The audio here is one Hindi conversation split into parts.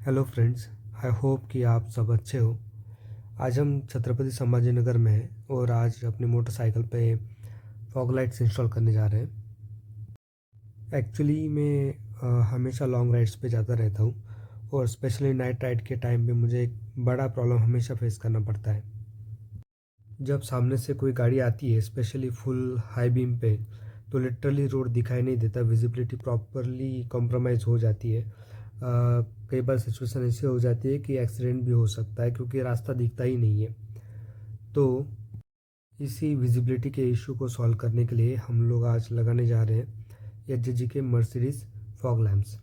Hello friends. आई होप कि आप सब अच्छे हो। आज हम छत्रपति संभाजी नगर में हैं और आज अपनी मोटरसाइकिल पे फॉग लाइट्स इंस्टॉल करने जा रहे हैं। एक्चुअली मैं हमेशा लॉन्ग राइड्स पे जाता रहता हूँ और स्पेशली नाइट राइड के टाइम पे मुझे एक बड़ा प्रॉब्लम हमेशा फेस करना पड़ता है। जब सामने से कोई गाड़ी आती है स्पेशली फुल हाई बीम पे, तो लिटरली रोड दिखाई नहीं देता, विजिबिलिटी प्रॉपरली कॉम्प्रोमाइज़ हो जाती है। कई बार सिचुएशन ऐसी हो जाती है कि एक्सीडेंट भी हो सकता है क्योंकि रास्ता दिखता ही नहीं है। तो इसी विजिबिलिटी के इशू को सॉल्व करने के लिए हम लोग आज लगाने जा रहे हैं एचजेजी के Mercedes fog lamps.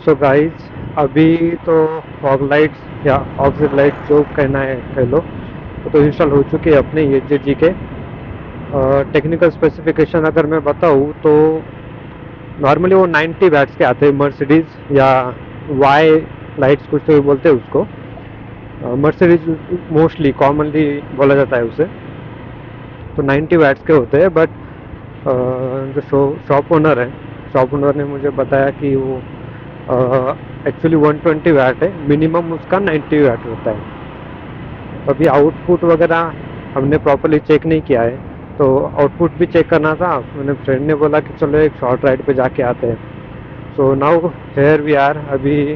So guys, अभी तो फॉग लाइट्स या ऑक्सिड लाइट जो कहना है कह लो, वो तो इंस्टॉल हो चुकी है अपने एच जी के। टेक्निकल स्पेसिफिकेशन अगर मैं बताऊँ तो नॉर्मली वो 90 वैट्स के आते हैं, मर्सिडीज या वाई लाइट्स कुछ तो बोलते हैं उसको। मर्सिडीज मोस्टली कॉमनली बोला जाता है उसे। तो 90 वैट्स के होते हैं, बट जो शॉप ओनर है, शॉप ओनर ने मुझे बताया कि वो एक्चुअली 120 वैट है, मिनिमम उसका 90 वैट होता है। तो अभी आउटपुट वगैरह हमने प्रॉपरली चेक नहीं किया है, तो आउटपुट भी चेक करना था। मैंने फ्रेंड ने बोला कि चलो एक शॉर्ट राइड पे जाके आते हैं। So now here we are. अभी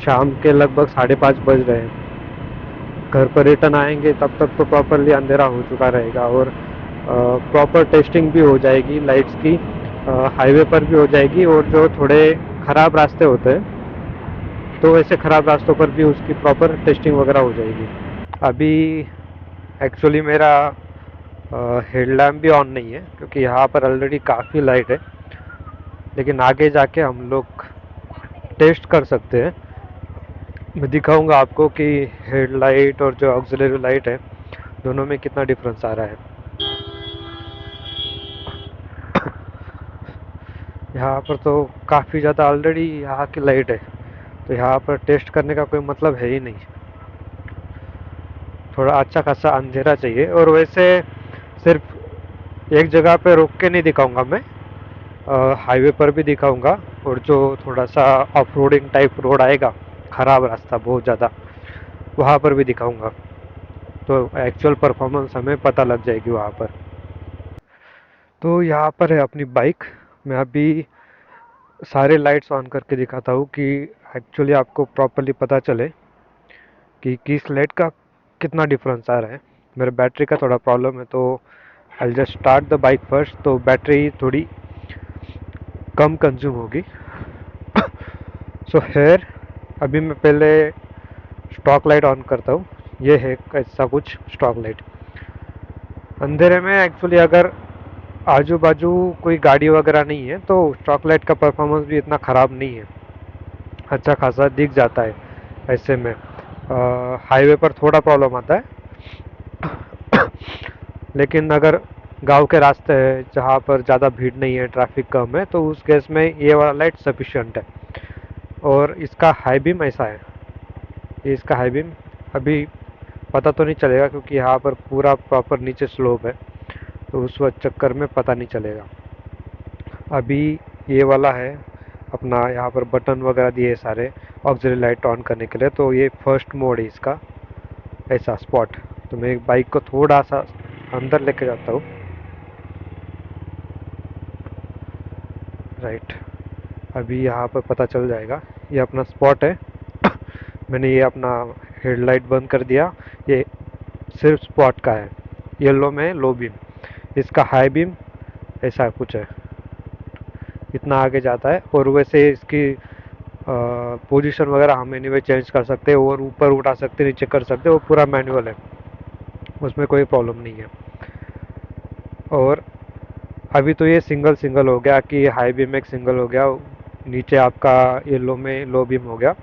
शाम के लगभग 5:30 बज रहे हैं। घर पर रिटर्न आएंगे तब तक तो प्रॉपरली अंधेरा हो चुका रहेगा और प्रॉपर टेस्टिंग भी हो जाएगी लाइट्स की, हाईवे पर भी हो जाएगी, और जो थोड़े ख़राब रास्ते होते हैं तो ऐसे ख़राब रास्तों पर भी उसकी प्रॉपर टेस्टिंग वगैरह हो जाएगी। अभी एक्चुअली मेरा हेडलैम्प भी ऑन नहीं है क्योंकि यहाँ पर ऑलरेडी काफ़ी लाइट है, लेकिन आगे जाके हम लोग टेस्ट कर सकते हैं। मैं दिखाऊंगा आपको कि हेडलाइट और जो ऑक्सिलरी लाइट है दोनों में कितना डिफरेंस आ रहा है। यहाँ पर तो काफ़ी ज़्यादा ऑलरेडी यहाँ की लाइट है, तो यहाँ पर टेस्ट करने का कोई मतलब है ही नहीं। थोड़ा अच्छा खासा अंधेरा चाहिए। और वैसे सिर्फ एक जगह पे रोक के नहीं दिखाऊंगा मैं, हाईवे पर भी दिखाऊंगा, और जो थोड़ा सा ऑफ रोडिंग टाइप रोड आएगा, ख़राब रास्ता बहुत ज़्यादा, वहाँ पर भी दिखाऊंगा। तो एक्चुअल परफॉर्मेंस हमें पता लग जाएगी वहाँ पर। तो यहाँ पर है अपनी बाइक। मैं अभी सारे लाइट्स ऑन करके दिखाता हूँ कि एक्चुअली आपको प्रॉपरली पता चले कि किस लाइट का कितना डिफरेंस आ रहा है। मेरे बैटरी का थोड़ा प्रॉब्लम है, तो I just start the bike first, तो बैटरी थोड़ी कम कंज्यूम होगी। सो हेयर अभी मैं पहले स्टॉक लाइट ऑन करता हूँ। ये है ऐसा कुछ स्टॉक लाइट। अंधेरे में एक्चुअली अगर आजू बाजू कोई गाड़ी वगैरह नहीं है तो स्टॉक लाइट का परफॉर्मेंस भी इतना ख़राब नहीं है, अच्छा खासा दिख जाता है। ऐसे में हाईवे पर थोड़ा प्रॉब्लम आता है, लेकिन अगर गांव के रास्ते हैं जहाँ पर ज़्यादा भीड़ नहीं है, ट्रैफिक कम है, तो उस केस में ये वाला लाइट सफिशिएंट है। और इसका हाई बीम ऐसा है, ये इसका हाई बीम अभी पता तो नहीं चलेगा क्योंकि यहाँ पर पूरा प्रॉपर नीचे स्लोप है, तो उस वक्त चक्कर में पता नहीं चलेगा। अभी ये वाला है अपना, यहाँ पर बटन वगैरह दिए सारे ऑक्सिलरी लाइट ऑन करने के लिए, तो ये फर्स्ट मोड है इसका, ऐसा स्पॉट। तो मैं बाइक को थोड़ा सा अंदर लेके जाता हूँ। राइट, अभी यहाँ पर पता चल जाएगा, ये अपना स्पॉट है। मैंने ये अपना हेडलाइट बंद कर दिया, ये सिर्फ स्पॉट का है। येलो में लो बीम, इसका हाई बीम ऐसा कुछ है, इतना आगे जाता है। और वैसे इसकी पोजीशन वगैरह हम एनीवे चेंज कर सकते हैं, और ऊपर उठा सकते हैं, नीचे कर सकते हैं, वो पूरा मैनुअल है, उसमें कोई प्रॉब्लम नहीं है। और अभी तो ये सिंगल सिंगल हो गया कि हाई बीम एक सिंगल हो गया, नीचे आपका येलो में लो बीम हो गया।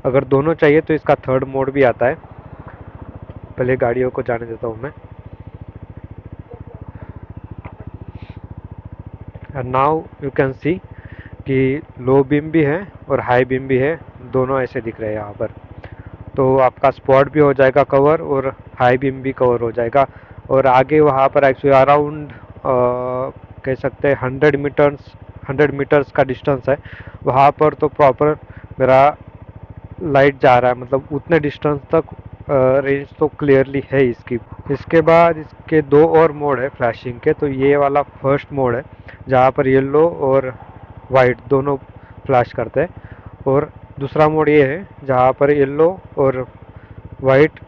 अगर दोनों चाहिए तो इसका थर्ड मोड भी आता है, पहले गाड़ियों को जाने देता हूँ मैं। And now you can see कि लो बीम भी है और हाई बीम भी है, दोनों ऐसे दिख रहे हैं यहाँ पर। तो आपका स्पॉट भी हो जाएगा कवर और हाई बीम भी कवर हो जाएगा। और आगे वहाँ पर एक्चुअली अराउंड कह सकते हैं 100 मीटर्स का डिस्टेंस है, वहाँ पर तो प्रॉपर मेरा लाइट जा रहा है, मतलब उतने डिस्टेंस तक रेंज तो क्लियरली है इसकी। इसके बाद इसके दो और मोड है फ्लैशिंग के, तो ये वाला फर्स्ट मोड है जहाँ पर येलो और वाइट दोनों फ्लैश करते हैं, और दूसरा मोड ये है जहाँ पर येलो और वाइट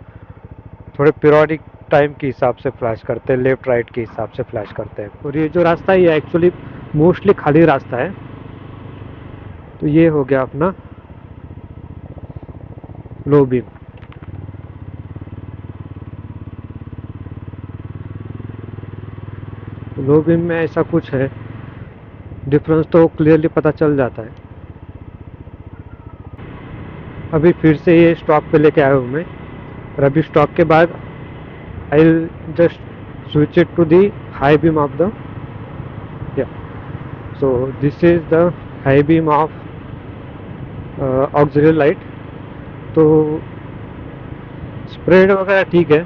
थोड़े पीरियोडिक टाइम के हिसाब से फ्लैश करते हैं, लेफ्ट राइट के हिसाब से फ्लैश करते हैं। और ये जो रास्ता है ये एक्चुअली मोस्टली खाली रास्ता है। तो ये हो गया अपना लो बीम। लो बीम में ऐसा कुछ है, डिफरेंस तो क्लियरली पता चल जाता है। अभी फिर से ये स्टॉक पे लेके आया हूँ मैं, और अभी स्टॉक के बाद I will just switch it to the high beam of the, yeah, so this is the high beam of auxiliary light। तो स्प्रेड वगैरह ठीक है।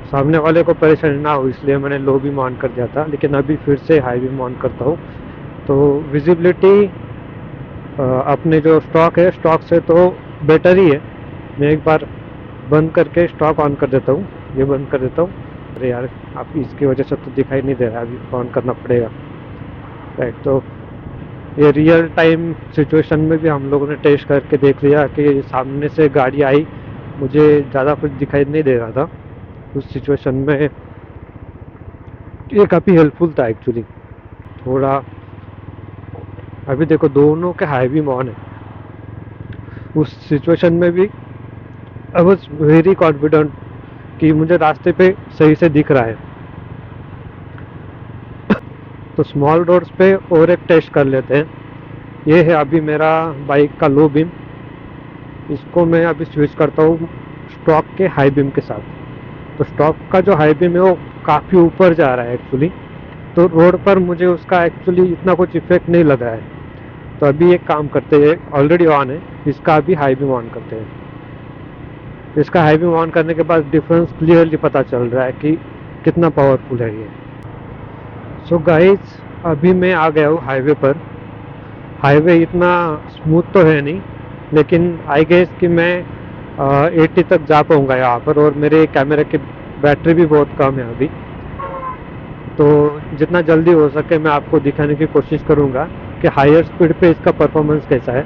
सामने वाले को परेशानी ना हो इसलिए मैंने लो बीम ऑन कर दिया था, लेकिन अभी फिर से हाई बीम ऑन करता हूँ। तो विजिबिलिटी अपने जो स्टॉक है, स्टॉक से तो बेटर ही है। मैं एक बार बंद करके स्टॉक ऑन कर देता हूँ, ये बंद कर देता हूँ। अरे यार, आप इसकी वजह से तो दिखाई नहीं दे रहा, अभी ऑन करना पड़ेगा। राइट, तो ये रियल टाइम सिचुएशन में भी हम लोगों ने टेस्ट करके देख लिया कि सामने से गाड़ी आई, मुझे ज़्यादा कुछ दिखाई नहीं दे रहा था उस सिचुएशन में। ये काफ़ी हेल्पफुल था एक्चुअली। थोड़ा अभी देखो दोनों के हाई बीम ऑन है, उस सिचुएशन में भी आई वॉज वेरी कॉन्फिडेंट कि मुझे रास्ते पे सही से दिख रहा है। तो स्मॉल रोड्स पे और एक टेस्ट कर लेते हैं। ये है अभी मेरा बाइक का लो बीम, इसको मैं अभी स्विच करता हूँ स्टॉक के हाई बीम के साथ। तो स्टॉक का जो हाई बीम है वो काफ़ी ऊपर जा रहा है एक्चुअली, तो रोड पर मुझे उसका एक्चुअली इतना कुछ इफेक्ट नहीं लगा है। तो अभी एक काम करते हैं, ऑलरेडी ऑन है, इसका अभी हाई बीम ऑन करते हैं। इसका हाई बीम ऑन करने के बाद डिफरेंस क्लियरली पता चल रहा है कि कितना पावरफुल है ये। सो गाइस, अभी मैं आ गया हूँ हाईवे पर। हाईवे इतना स्मूथ तो है नहीं, लेकिन आई गेस कि मैं 80 तक जा पाऊँगा यहाँ पर, और मेरे कैमरे की बैटरी भी बहुत कम है अभी। तो जितना जल्दी हो सके मैं आपको दिखाने की कोशिश करूँगा कि हायर स्पीड पे इसका परफॉर्मेंस कैसा है।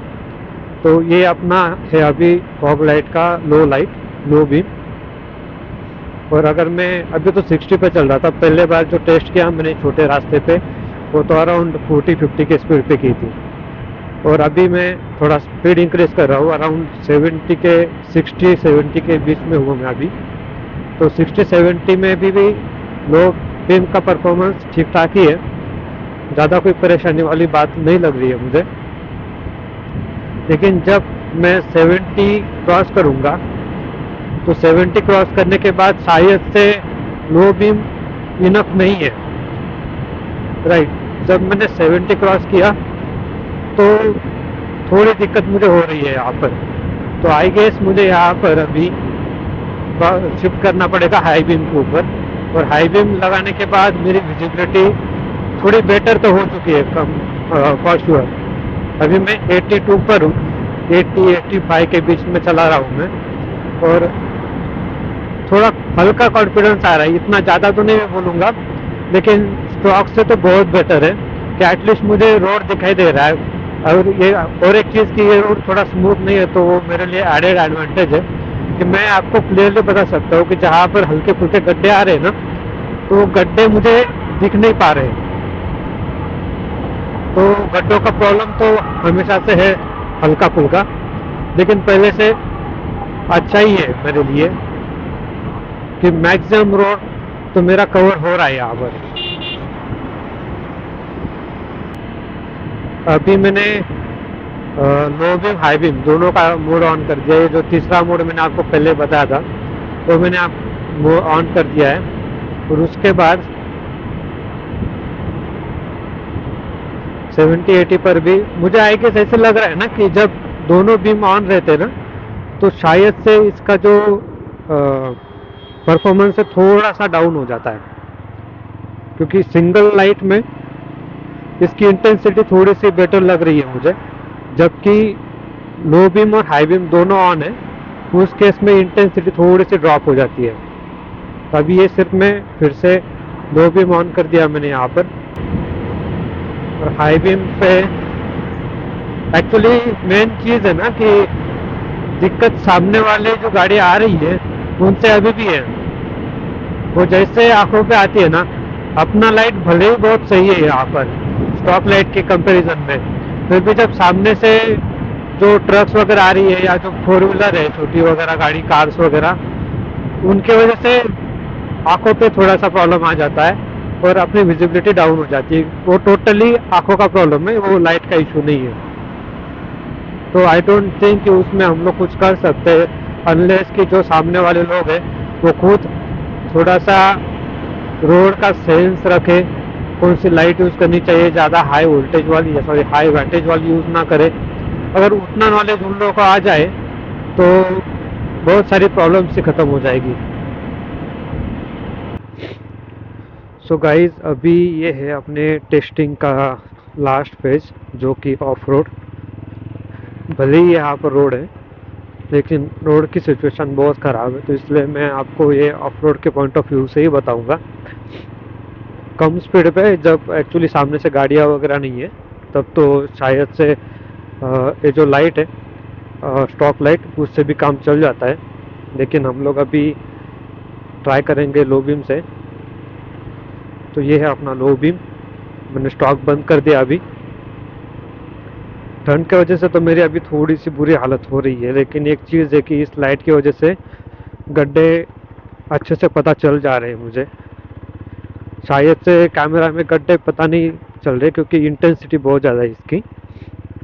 तो ये अपना है अभी फॉग लाइट का लो बीम। और अगर मैं अभी तो 60 पे चल रहा था, पहले बार जो टेस्ट किया मैंने छोटे रास्ते पे, वो तो अराउंड 40-50 के स्पीड पे की थी। और अभी मैं थोड़ा स्पीड इंक्रीज कर रहा हूँ, अराउंड 60-70 के बीच में हुआ मैं अभी। तो 60-70 में भी लो बीम का परफॉर्मेंस ठीक ठाक ही है, ज़्यादा कोई परेशानी वाली बात नहीं लग रही है मुझे। लेकिन जब मैं 70 क्रॉस करूँगा, तो 70 क्रॉस करने के बाद शायद से लो बीम इनफ नहीं है। राइट, जब मैंने 70 क्रॉस किया तो थोड़ी दिक्कत मुझे हो रही है यहाँ पर। तो आई गेस मुझे यहाँ पर अभी शिफ्ट करना पड़ेगा हाई बीम के ऊपर, और हाई बीम लगाने के बाद मेरी विजिबिलिटी थोड़ी बेटर तो हो चुकी है, कम फॉर श्योर। अभी मैं 82 पर हूँ, 80-85 के बीच में चला रहा हूँ मैं, और थोड़ा हल्का कॉन्फिडेंस आ रहा है। इतना ज़्यादा तो नहीं मैं बोलूँगा, लेकिन स्टॉक से तो बहुत बेटर है कि एटलीस्ट मुझे रोड दिखाई दे रहा है। और एक चीज़ कि ये रोड थोड़ा स्मूथ नहीं है, तो वो मेरे लिए एडेड एडवांटेज है कि मैं आपको क्लियरली बता सकता हूँ कि जहाँ पर हल्के फुल्के गड्ढे आ रहे हैं ना, तो वो गड्ढे मुझे दिख नहीं पा रहे। तो गड्ढों का प्रॉब्लम तो हमेशा से है हल्का फुल्का, लेकिन पहले से अच्छा ही है मेरे लिए कि मैक्सिमम रोड तो मेरा कवर हो रहा है यहाँ पर। अभी मैंने लो बीम हाई बीम दोनों का मोड ऑन कर दिया है। जो तीसरा मोड मैंने आपको पहले बताया था, तो मैंने आप ऑन कर दिया है। और उसके बाद 70-80 पर भी मुझे आई गेस ऐसे लग रहा है ना कि जब दोनों बीम ऑन रहते ना, तो शायद से इसका जो परफॉर्मेंस है थोड़ा सा डाउन हो जाता है, क्योंकि सिंगल लाइट में इसकी इंटेंसिटी थोड़ी सी बेटर लग रही है मुझे, जबकि लो बीम और हाई बीम दोनों ऑन है, उस केस में इंटेंसिटी थोड़ी सी ड्रॉप हो जाती है। तो अभी ये सिर्फ मैं फिर से लो बीम ऑन कर दिया मैंने यहाँ पर, और हाई बीम पे एक्चुअली मेन चीज़ है ना कि दिक्कत सामने वाले जो गाड़ी आ रही है उनसे अभी भी है। वो जैसे आंखों पे आती है ना, अपना लाइट भले ही बहुत सही है यहाँ पर स्टॉप लाइट के कंपैरिजन में, फिर भी जब सामने से जो ट्रक्स वगैरह आ रही है या जो 4 व्हीलर है, छोटी वगैरह गाड़ी, कार्स वगैरह, उनके वजह से आंखों पे थोड़ा सा प्रॉब्लम आ जाता है और अपनी विजिबिलिटी डाउन हो जाती है। वो टोटली आंखों का प्रॉब्लम है, वो लाइट का इशू नहीं है। तो आई डोंट थिंक कि उसमें हम लोग कुछ कर सकते हैं, अनलेस कि जो सामने वाले लोग हैं वो खुद थोड़ा सा रोड का सेंस रखे, कौन सी लाइट यूज़ करनी चाहिए, ज़्यादा हाई वोल्टेज वाली या हाई वोल्टेज वाली यूज़ ना करे। अगर उतना नॉलेज उन लोगों को आ जाए तो बहुत सारी प्रॉब्लम से ख़त्म हो जाएगी। सो गाइज, अभी ये है अपने टेस्टिंग का लास्ट फेज, जो कि ऑफ रोड। भले ही यहाँ पर रोड है, लेकिन रोड की सिचुएशन बहुत ख़राब है, तो इसलिए मैं आपको ये ऑफ रोड के पॉइंट ऑफ व्यू से ही बताऊंगा। कम स्पीड पे जब एक्चुअली सामने से गाड़ियाँ वगैरह नहीं है तब तो शायद से ये जो लाइट है स्टॉप लाइट उससे भी काम चल जाता है, लेकिन हम लोग अभी ट्राई करेंगे लो बीम से। तो ये है अपना लो बीम, मैंने स्टॉक बंद कर दिया अभी। ठंड की वजह से तो मेरी अभी थोड़ी सी बुरी हालत हो रही है, लेकिन एक चीज़ है कि इस लाइट की वजह से गड्ढे अच्छे से पता चल जा रहे हैं मुझे। शायद से कैमरा में गड्ढे पता नहीं चल रहे क्योंकि इंटेंसिटी बहुत ज़्यादा है इसकी,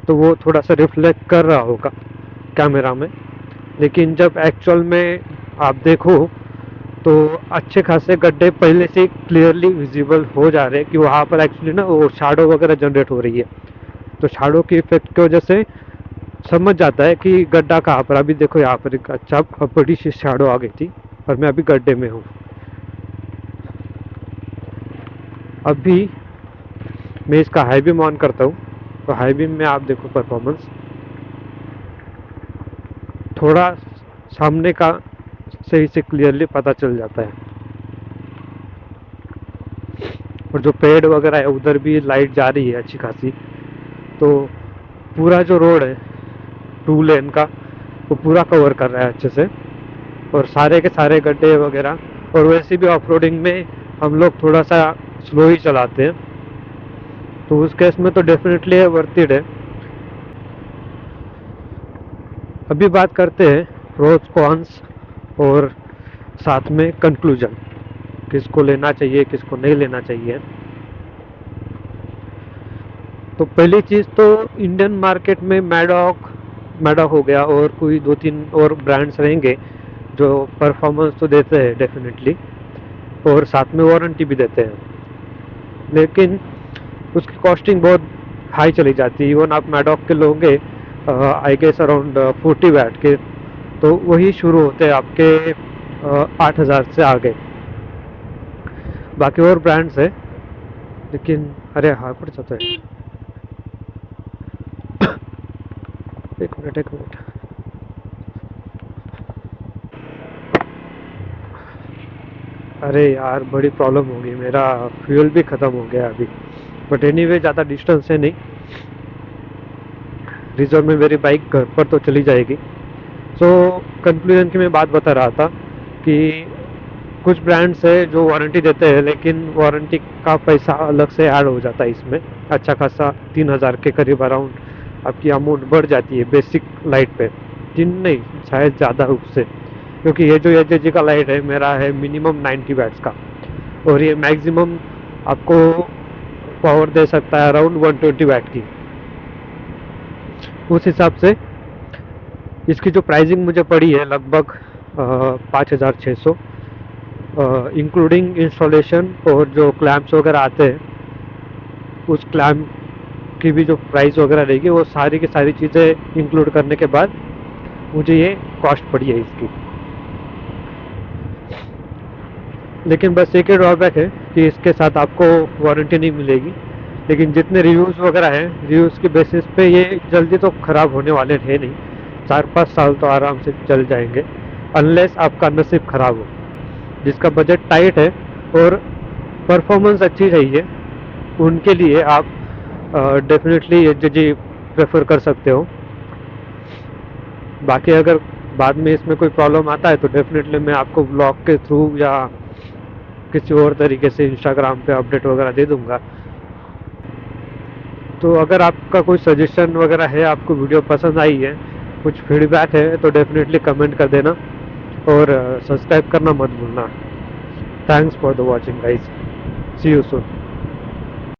तो वो थोड़ा सा रिफ्लेक्ट कर रहा होगा कैमरा में। लेकिन जब एक्चुअल में आप देखो तो अच्छे खासे गड्ढे पहले से क्लियरली विजिबल हो जा रहे हैं कि वहाँ पर एक्चुअली ना वो शैडो वगैरह जनरेट हो रही है। तो शैडो की इफेक्ट की वजह से समझ जाता है कि गड्ढा कहाँ पर। अभी देखो यहाँ पर एक अच्छा बड़ी सी शैडो आ गई थी और मैं अभी गड्ढे में हूँ। अभी मैं इसका हाई बीम ऑन करता हूँ, तो हाई बीम में आप देखो परफॉर्मेंस थोड़ा सामने का सही से क्लियरली पता चल जाता है। और जो पेड़ वगैरह है उधर भी लाइट जा रही है अच्छी खासी, तो पूरा जो रोड है 2 लेन का वो पूरा कवर कर रहा है अच्छे से। और सारे के सारे गड्ढे वगैरह, और वैसे भी ऑफ रोडिंग में हम लोग थोड़ा सा स्लो ही चलाते हैं, तो उस केस में तो डेफिनेटली वर्थ इट है। अभी बात करते हैं प्रोज कॉन्स और साथ में कंक्लूजन, किसको लेना चाहिए किसको नहीं लेना चाहिए। तो पहली चीज़ तो इंडियन मार्केट में मैडॉक हो गया और कोई 2-3 और ब्रांड्स रहेंगे जो परफॉर्मेंस तो देते हैं डेफिनेटली और साथ में वारंटी भी देते हैं, लेकिन उसकी कॉस्टिंग बहुत हाई चली जाती है। इवन आप मैडॉक के लोगे आई गेस अराउंड 40 वैट के, तो वही शुरू होते हैं आपके 8,000 से आगे। बाकी और ब्रांड्स है, लेकिन अरे हाँ पड़ जाता है। एक मिनट अरे यार बड़ी प्रॉब्लम हो गई, मेरा फ्यूल भी ख़त्म हो गया अभी। बट एनीवे ज़्यादा डिस्टेंस है नहीं, रिजर्व में मेरी बाइक घर पर तो चली जाएगी। सो कंक्लूजन की मैं बात बता रहा था कि कुछ ब्रांड्स है जो वारंटी देते हैं, लेकिन वारंटी का पैसा अलग से ऐड हो जाता है इसमें। अच्छा खासा 3,000 के करीब अराउंड आपकी अमाउंट बढ़ जाती है बेसिक लाइट पे। 3 नहीं शायद ज़्यादा उससे, क्योंकि ये जो एच का लाइट है मेरा है मिनिमम 90 वैट्स का, और ये मैक्सिमम आपको पावर दे सकता है अराउंड 120 वैट की। उस हिसाब से इसकी जो प्राइसिंग मुझे पड़ी है लगभग 5,600, इंक्लूडिंग इंस्टॉलेशन और जो क्लैम्प्स वगैरह आते हैं उस क्लैम्प की भी जो प्राइस वगैरह रहेगी वो सारी की सारी चीज़ें इंक्लूड करने के बाद मुझे ये कॉस्ट पड़ी है इसकी। लेकिन बस एक ही ड्रॉबैक है कि इसके साथ आपको वारंटी नहीं मिलेगी, लेकिन जितने रिव्यूज़ वगैरह हैं रिव्यूज़ के बेसिस पे ये जल्दी तो ख़राब होने वाले हैं नहीं, 4-5 साल तो आराम से चल जाएंगे, अनलेस आपका नसीब ख़राब हो। जिसका बजट टाइट है और परफॉर्मेंस अच्छी चाहिए उनके लिए आप डेफिनेटली एच प्रेफर कर सकते हो। बाकी अगर बाद में इसमें कोई प्रॉब्लम आता है तो डेफिनेटली मैं आपको ब्लॉग के थ्रू या किसी और तरीके से इंस्टाग्राम पे अपडेट वगैरह दे दूंगा। तो अगर आपका कोई सजेशन वगैरह है, आपको वीडियो पसंद आई है, कुछ फीडबैक है, तो डेफिनेटली कमेंट कर देना और सब्सक्राइब करना मत भूलना। Thanks for the watching guys, see you soon.